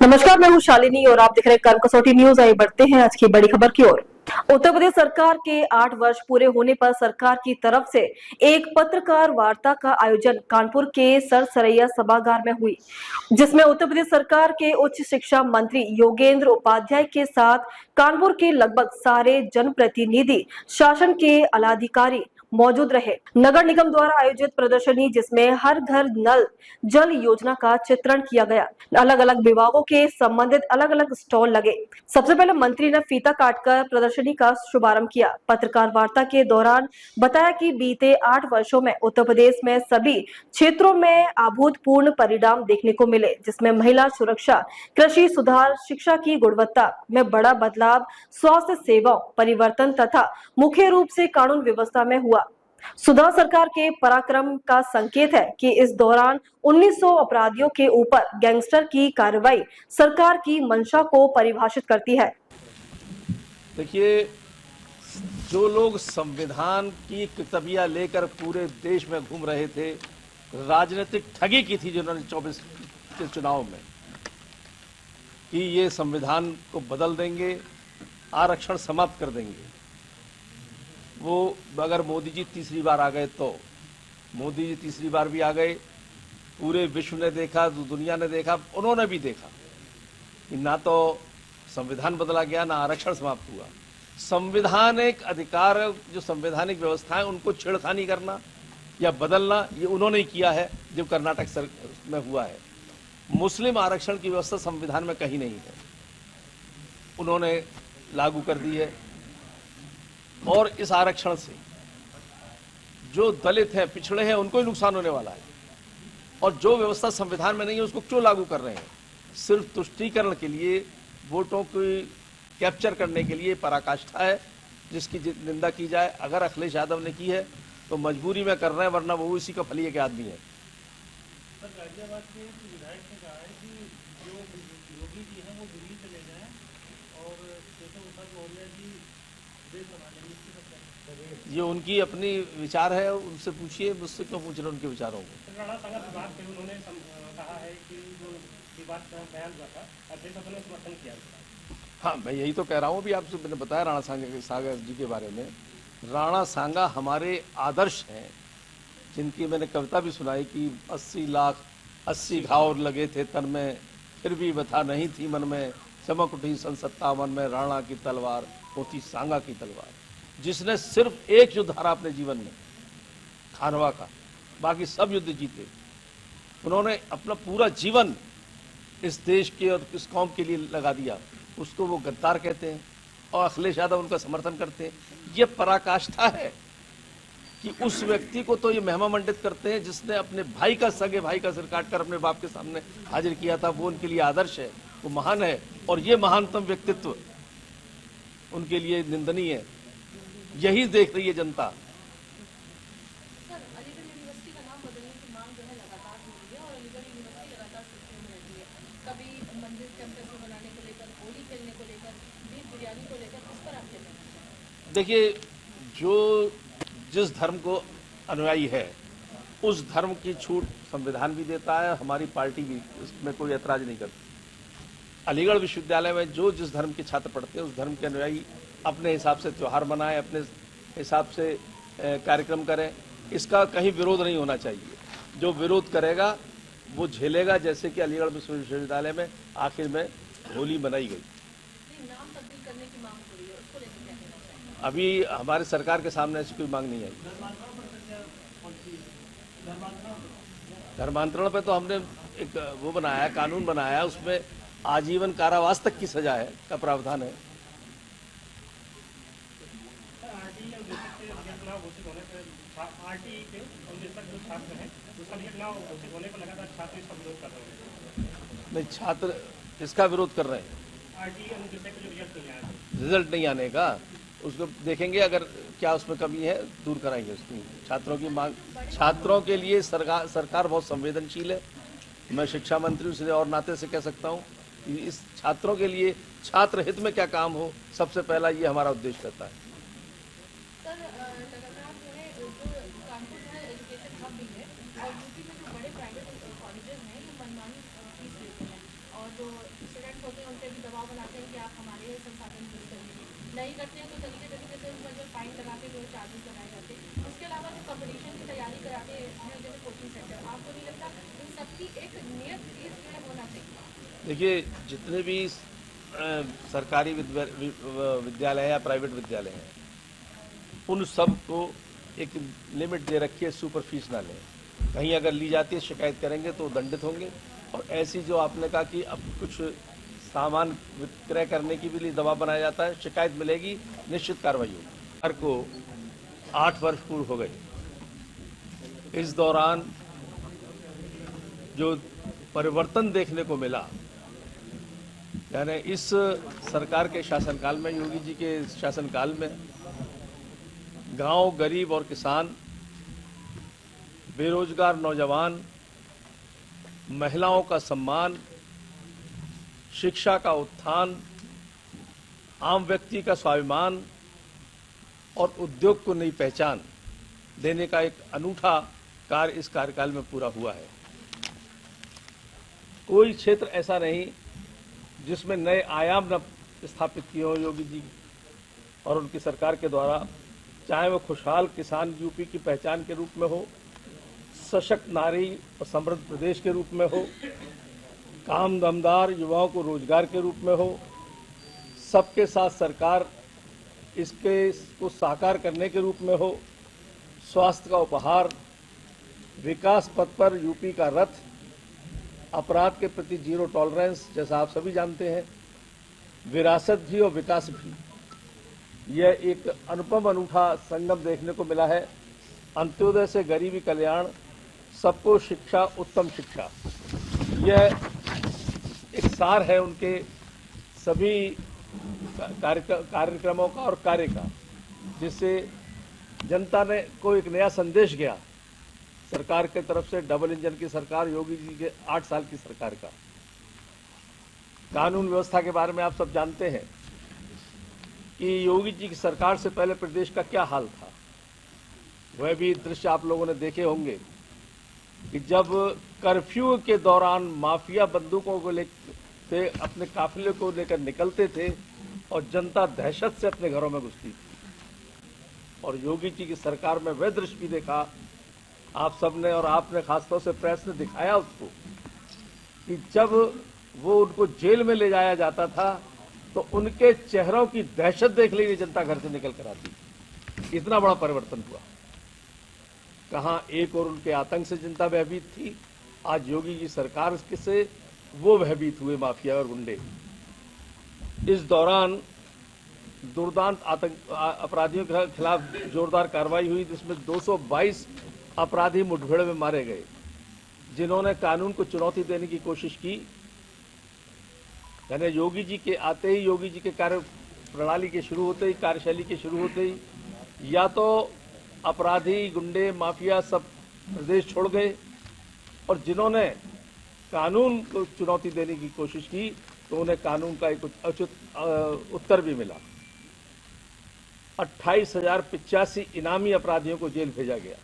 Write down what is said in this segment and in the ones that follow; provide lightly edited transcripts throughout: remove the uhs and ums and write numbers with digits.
नमस्कार, मैं हूं शालिनी और आप देख रहे हैं कर्म कसौटी न्यूज। आइए बढ़ते हैं आज की बड़ी खबर की ओर। उत्तर प्रदेश सरकार के 8 वर्ष पूरे होने पर सरकार की तरफ से एक पत्रकार वार्ता का आयोजन कानपुर के सर सरैया सभागार में हुई, जिसमें उत्तर प्रदेश सरकार के उच्च शिक्षा मंत्री योगेंद्र उपाध्याय के साथ कानपुर के लगभग सारे जनप्रतिनिधि, शासन के आलाधिकारी मौजूद रहे। नगर निगम द्वारा आयोजित प्रदर्शनी, जिसमें हर घर नल जल योजना का चित्रण किया गया, अलग अलग विभागों के संबंधित अलग अलग स्टॉल लगे। सबसे पहले मंत्री ने फीता काटकर प्रदर्शनी का शुभारंभ किया। पत्रकार वार्ता के दौरान बताया कि बीते 8 वर्षों में उत्तर प्रदेश में सभी क्षेत्रों में अभूतपूर्व परिणाम देखने को मिले, जिसमें महिला सुरक्षा, कृषि सुधार, शिक्षा की गुणवत्ता में बड़ा बदलाव, स्वास्थ्य सेवाओं परिवर्तन तथा मुख्य रूप से कानून व्यवस्था में हुआ सुधार सरकार के पराक्रम का संकेत है कि इस दौरान 1900 अपराधियों के ऊपर गैंगस्टर की कार्रवाई सरकार की मंशा को परिभाषित करती है। देखिए, जो लोग संविधान की किताबियां लेकर पूरे देश में घूम रहे थे, राजनीतिक ठगी की थी जिन्होंने 24 के चुनाव में कि ये संविधान को बदल देंगे, आरक्षण समाप्त कर देंगे। वो अगर मोदी जी तीसरी बार आ गए तो मोदी जी तीसरी बार भी आ गए। पूरे विश्व ने देखा, दुनिया ने देखा, उन्होंने भी देखा कि ना तो संविधान बदला गया, ना आरक्षण समाप्त हुआ। संवैधानिक अधिकार, जो संवैधानिक व्यवस्था है, उनको छेड़खानी करना या बदलना, ये उन्होंने ही किया है जो कर्नाटक में हुआ है। मुस्लिम आरक्षण की व्यवस्था संविधान में कहीं नहीं है, उन्होंने लागू कर दी है। और इस आरक्षण से जो दलित हैं, पिछड़े हैं, उनको ही नुकसान होने वाला है। और जो व्यवस्था संविधान में नहीं है, उसको क्यों लागू कर रहे हैं? सिर्फ तुष्टीकरण के लिए, वोटों की कैप्चर करने के लिए पराकाष्ठा है, जिसकी निंदा की जाए। अगर अखिलेश यादव ने की है तो मजबूरी में कर रहे हैं, वरना वो इसी का फलिए के आदमी है। गाजियाबाद के विधायक ने कहा है कि जो योगी जी हैं वो दिल्ली चले जाएं और केशव प्रसाद मौर्य जी देश संभालेंगे। ये उनकी अपनी विचार है, उनसे पूछिए, मुझसे क्यों पूछ रहे उनके विचारों को। राणा सांगा विवाद पे उन्होंने कहा है कि जो विवाद का बयान हुआ था, अध्यक्ष सदन ने समर्थन किया। हाँ, मैं यही तो कह रहा हूँ। अभी आपसे मैंने बताया राणा सांगा जी के बारे में। राणा सांगा हमारे आदर्श हैं, जिनकी मैंने कविता भी सुनाई कि 80 लाख 80 घाव लगे थे तन में, फिर भी व्यथा नहीं थी मन में, चमक उठी सन 57 में, राणा की तलवार होती सांगा की तलवार। जिसने सिर्फ एक युद्ध हारा अपने जीवन में, खानवा का, बाकी सब युद्ध जीते। उन्होंने अपना पूरा जीवन इस देश के और इस कौम के लिए लगा दिया। उसको वो गद्दार कहते हैं और अखिलेश यादव उनका समर्थन करते हैं। ये पराकाष्ठा है कि उस व्यक्ति को तो ये महिमा मंडित करते हैं जिसने अपने भाई का, सगे भाई का सिर काटकर अपने बाप के सामने हाजिर किया था। वो उनके लिए आदर्श है, वो महान है। और ये महानतम व्यक्तित्व उनके लिए निंदनीय है। यही देख रही है जनता। देखिए, जो जिस धर्म को अनुयायी है, उस धर्म की छूट संविधान भी देता है, हमारी पार्टी भी इसमें कोई ऐतराज नहीं करती। अलीगढ़ विश्वविद्यालय में जो जिस धर्म के छात्र पढ़ते हैं, उस धर्म के अनुयायी अपने हिसाब से त्यौहार मनाएं, अपने हिसाब से कार्यक्रम करें। इसका कहीं विरोध नहीं होना चाहिए। जो विरोध करेगा वो झेलेगा। जैसे कि अलीगढ़ विश्वविद्यालय में आखिर में होली मनाई गई। अभी हमारे सरकार के सामने ऐसी कोई मांग नहीं आई। धर्मांतरण पे तो हमने एक वो बनाया है, कानून बनाया है, उसमें आजीवन कारावास तक की सजा है का प्रावधान है। नहीं, छात्र इसका विरोध कर रहे हैं, रिजल्ट नहीं आने का। उसको देखेंगे, अगर क्या उसमें कमी है दूर कराएंगे उसकी। छात्रों की मांग, छात्रों के लिए सरकार बहुत संवेदनशील है। मैं शिक्षा मंत्री से और नाते से कह सकता हूँ कि इस छात्रों के लिए, छात्र हित में क्या काम हो, सबसे पहला ये हमारा उद्देश्य रहता है। और जो स्टूडेंट्स होते हैं उन पर भी दबाव बनाते हैं कि आप हमारे संसाधन यूज करिए, नहीं करते हैं तो तरीके से उन पर जो फाइन लगा के जो चार्जेस लगाए जाते हैं। उसके अलावा जो कॉम्पिटिशन की तैयारी कराते हैं जैसे कोचिंग सेंटर, आपको नहीं लगता इन सबकी एक नियत फीस जो है होना चाहिए? देखिए, जितने भी सरकारी विद्यालय या प्राइवेट विद्यालय हैं, उन सब को एक लिमिट दे रखी है, सुपर फीस ना लें। कहीं अगर ली जाती है शिकायत करेंगे तो दंडित होंगे। और ऐसी जो आपने कहा कि अब कुछ सामान विक्रय करने की भी लिए दबाव बनाया जाता है, शिकायत मिलेगी, निश्चित कार्रवाई होगी। सरकार को 8 वर्ष पूर्ण हो गए। इस दौरान जो परिवर्तन देखने को मिला, यानी इस सरकार के शासनकाल में, योगी जी के शासनकाल में, गांव, गरीब और किसान, बेरोजगार नौजवान, महिलाओं का सम्मान, शिक्षा का उत्थान, आम व्यक्ति का स्वाभिमान और उद्योग को नई पहचान देने का एक अनूठा कार्य इस कार्यकाल में पूरा हुआ है। कोई क्षेत्र ऐसा नहीं जिसमें नए आयाम न स्थापित किए हो योगी जी और उनकी सरकार के द्वारा, चाहे वो खुशहाल किसान यूपी की पहचान के रूप में हो, सशक्त नारी और समृद्ध प्रदेश के रूप में हो, काम दमदार युवाओं को रोजगार के रूप में हो, सबके साथ सरकार इसको साकार करने के रूप में हो, स्वास्थ्य का उपहार, विकास पथ पर यूपी का रथ, अपराध के प्रति जीरो टॉलरेंस, जैसा आप सभी जानते हैं, विरासत भी और विकास भी। यह एक अनुपम अनूठा संगम देखने को मिला है। अंत्योदय से गरीबी कल्याण, सबको शिक्षा, उत्तम शिक्षा, यह एक सार है उनके सभी कार्यक्रमों का और कार्य का, जिससे जनता ने को एक नया संदेश गया सरकार के तरफ से, डबल इंजन की सरकार, योगी जी के 8 साल की सरकार का। कानून व्यवस्था के बारे में आप सब जानते हैं कि योगी जी की सरकार से पहले प्रदेश का क्या हाल था। वह भी दृश्य आप लोगों ने देखे होंगे कि जब कर्फ्यू के दौरान माफिया बंदूकों को लेकर अपने काफिले को लेकर निकलते थे और जनता दहशत से अपने घरों में घुसती थी। और योगी जी की सरकार में वह दृश्य भी देखा, आप सबने और आपने खासतौर से प्रेस ने दिखाया उसको, कि जब वो उनको जेल में ले जाया जाता था तो उनके चेहरों की दहशत देख लीजिए, जनता घर से निकल कर आती। इतना बड़ा परिवर्तन हुआ। कहां एक और उनके आतंक से जनता भयभीत थी, आज योगी की सरकार से वो भयभीत हुए माफिया और गुंडे। इस दौरान दुर्दांत अपराधियों के खिलाफ जोरदार कार्रवाई हुई, जिसमें 222 अपराधी मुठभेड़ में मारे गए, जिन्होंने कानून को चुनौती देने की कोशिश की। यानी योगी जी के आते ही, योगी जी के कार्य प्रणाली के शुरू होते ही, कार्यशैली के शुरू होते ही, या तो अपराधी, गुंडे, माफिया सब प्रदेश छोड़ गए, और जिन्होंने कानून को चुनौती देने की कोशिश की तो उन्हें कानून का एक उचित उत्तर भी मिला। 28,085 इनामी अपराधियों को जेल भेजा गया,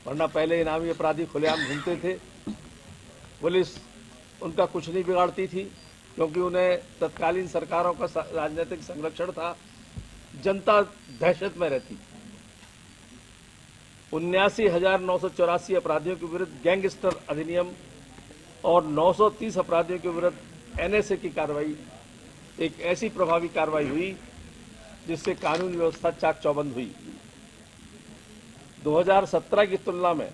वरना पहले इनामी अपराधी खुलेआम घूमते थे। पुलिस उनका कुछ नहीं बिगाड़ती थी, क्योंकि उन्हें तत्कालीन सरकारों का राजनीतिक संरक्षण था, जनता दहशत में रहती। 79,984 अपराधियों के विरुद्ध गैंगस्टर अधिनियम और 930 अपराधियों के विरुद्ध एनएसए की कार्रवाई, एक ऐसी प्रभावी कार्रवाई हुई जिससे कानून व्यवस्था चाक चौबंद हुई। 2017 की तुलना में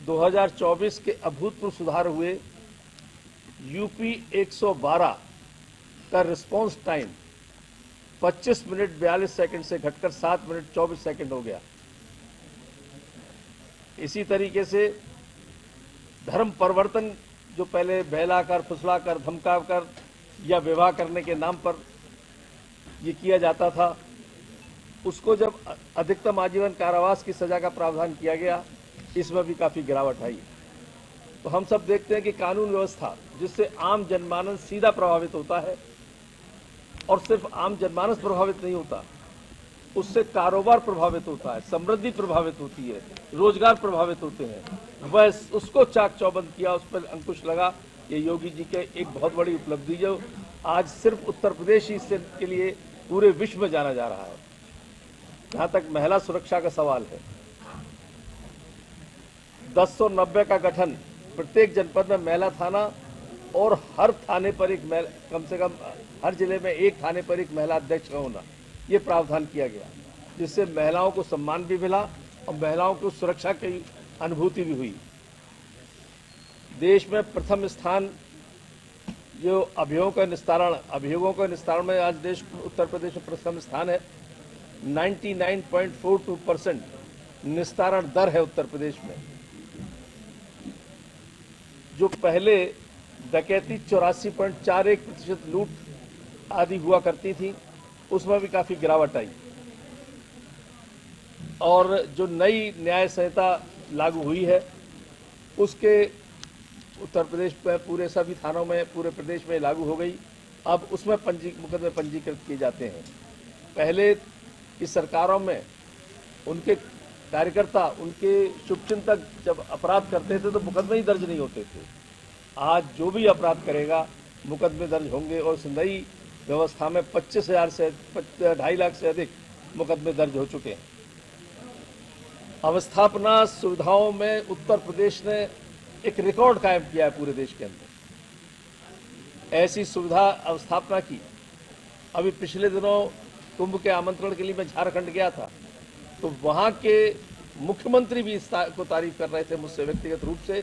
2024 के अभूतपूर्व सुधार हुए। यूपी 112 का रिस्पांस टाइम 25 मिनट 42 सेकंड से घटकर 7 मिनट 24 सेकंड हो गया। इसी तरीके से धर्म परिवर्तन, जो पहले बहलाकर, फुसलाकर, धमकाकर या विवाह करने के नाम पर ये किया जाता था, उसको जब अधिकतम आजीवन कारावास की सजा का प्रावधान किया गया, इसमें भी काफी गिरावट आई। तो हम सब देखते हैं कि कानून व्यवस्था जिससे आम जनमानस सीधा प्रभावित होता है, और सिर्फ आम जनमानस प्रभावित नहीं होता, उससे कारोबार प्रभावित होता है, समृद्धि प्रभावित होती है, रोजगार प्रभावित होते हैं। वह उसको चाक चौबंद किया, उस पर अंकुश लगा, ये योगी जी के एक बहुत बड़ी उपलब्धि जो आज सिर्फ उत्तर प्रदेश ही इससे के लिए पूरे विश्व में जाना जा रहा है। जहां तक महिला सुरक्षा का सवाल है, 1090 का गठन, प्रत्येक जनपद में महिला थाना और हर थाने पर एक कम से कम हर जिले में एक थाने पर एक महिला अध्यक्ष का होना, ये प्रावधान किया गया, जिससे महिलाओं को सम्मान भी मिला और महिलाओं को सुरक्षा की अनुभूति भी हुई। देश में प्रथम स्थान जो अभियोगों का निस्तारण में आज देश उत्तर प्रदेश में प्रथम स्थान है। 99.42% निस्तारण दर है उत्तर प्रदेश में। जो पहले डकैती 84.41% लूट आदि हुआ करती थी, उसमें भी काफी गिरावट आई। और जो नई न्याय संहिता लागू हुई है, उसके उत्तर प्रदेश में पूरे सभी थानों में पूरे प्रदेश में लागू हो गई। अब उसमें मुकदमे पंजीकृत किए जाते हैं। पहले की सरकारों में उनके कार्यकर्ता, उनके शुभचिंतक जब अपराध करते थे तो मुकदमे ही दर्ज नहीं होते थे। आज जो भी अपराध करेगा मुकदमे दर्ज होंगे और इस नई व्यवस्था में 25,000 से 2.5 लाख से अधिक मुकदमे दर्ज हो चुके हैं। अवस्थापना सुविधाओं में उत्तर प्रदेश ने एक रिकॉर्ड कायम किया है पूरे देश के अंदर। ऐसी सुविधा अवस्थापना की, अभी पिछले दिनों कुंभ के आमंत्रण के लिए मैं झारखंड गया था, तो वहां के मुख्यमंत्री भी इस को तारीफ कर रहे थे मुझसे व्यक्तिगत रूप से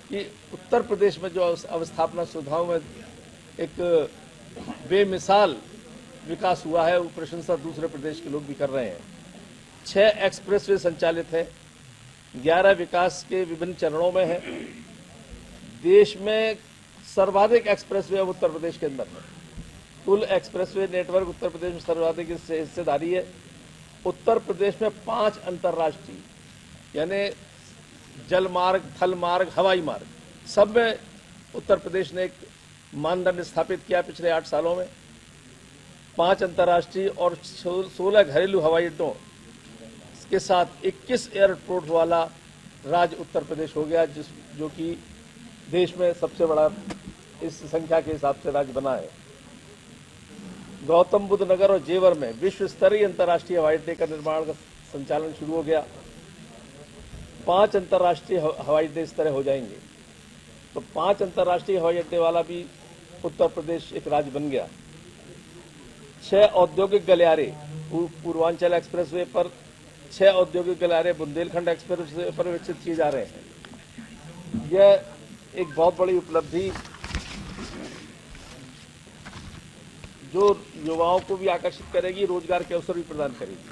कि उत्तर प्रदेश में जो अवस्थापना सुविधाओं में एक बेमिसाल विकास हुआ है, वो प्रशंसा दूसरे प्रदेश के लोग भी कर रहे हैं। 6 एक्सप्रेसवे संचालित है, 11 विकास के विभिन्न चरणों में है। देश में सर्वाधिक एक्सप्रेसवे उत्तर प्रदेश के अंदर है। कुल एक्सप्रेसवे नेटवर्क उत्तर प्रदेश में सर्वाधिक हिस्सेदारी है। उत्तर प्रदेश में 5 अंतर्राष्ट्रीय यानी जल मार्ग, थल मार्ग, हवाई मार्ग, सब में उत्तर प्रदेश ने एक मानदंड स्थापित किया पिछले 8 सालों में। 5 अंतर्राष्ट्रीय और 16 घरेलू हवाई अड्डों के साथ 21 एयरपोर्ट वाला राज्य उत्तर प्रदेश हो गया, जो कि देश में सबसे बड़ा इस संख्या के हिसाब से राज्य बना है। गौतम बुद्ध नगर और जेवर में विश्व स्तरीय अंतर्राष्ट्रीय हवाई अड्डे का निर्माण का संचालन शुरू हो गया। 5 अंतर्राष्ट्रीय हवाई अड्डे इस तरह हो जाएंगे, तो 5 अंतर्राष्ट्रीय हवाई अड्डे वाला भी उत्तर प्रदेश एक राज्य बन गया। 6 औद्योगिक गलियारे पूर्वांचल एक्सप्रेसवे पर, 6 औद्योगिक गलियारे बुंदेलखंड एक्सप्रेसवे पर विकसित किए जा रहे हैं। यह एक बहुत बड़ी उपलब्धि जो युवाओं को भी आकर्षित करेगी, रोजगार के अवसर भी प्रदान करेगी।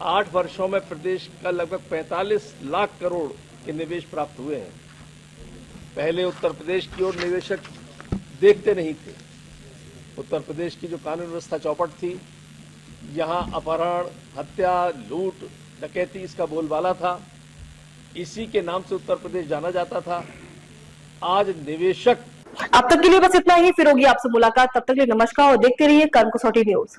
8 वर्षों में प्रदेश का लगभग 45 लाख करोड़ के निवेश प्राप्त हुए हैं। पहले उत्तर प्रदेश की ओर निवेशक देखते नहीं थे। उत्तर प्रदेश की जो कानून व्यवस्था चौपट थी, यहाँ अपहरण, हत्या, लूट, डकैती इसका बोलबाला था। इसी के नाम से उत्तर प्रदेश जाना जाता था। आज निवेशक। अब तक के लिए बस इतना ही, फिर होगी आपसे मुलाकात। तब तक के लिए नमस्कार और देखते रहिए कर्म कसौटी न्यूज।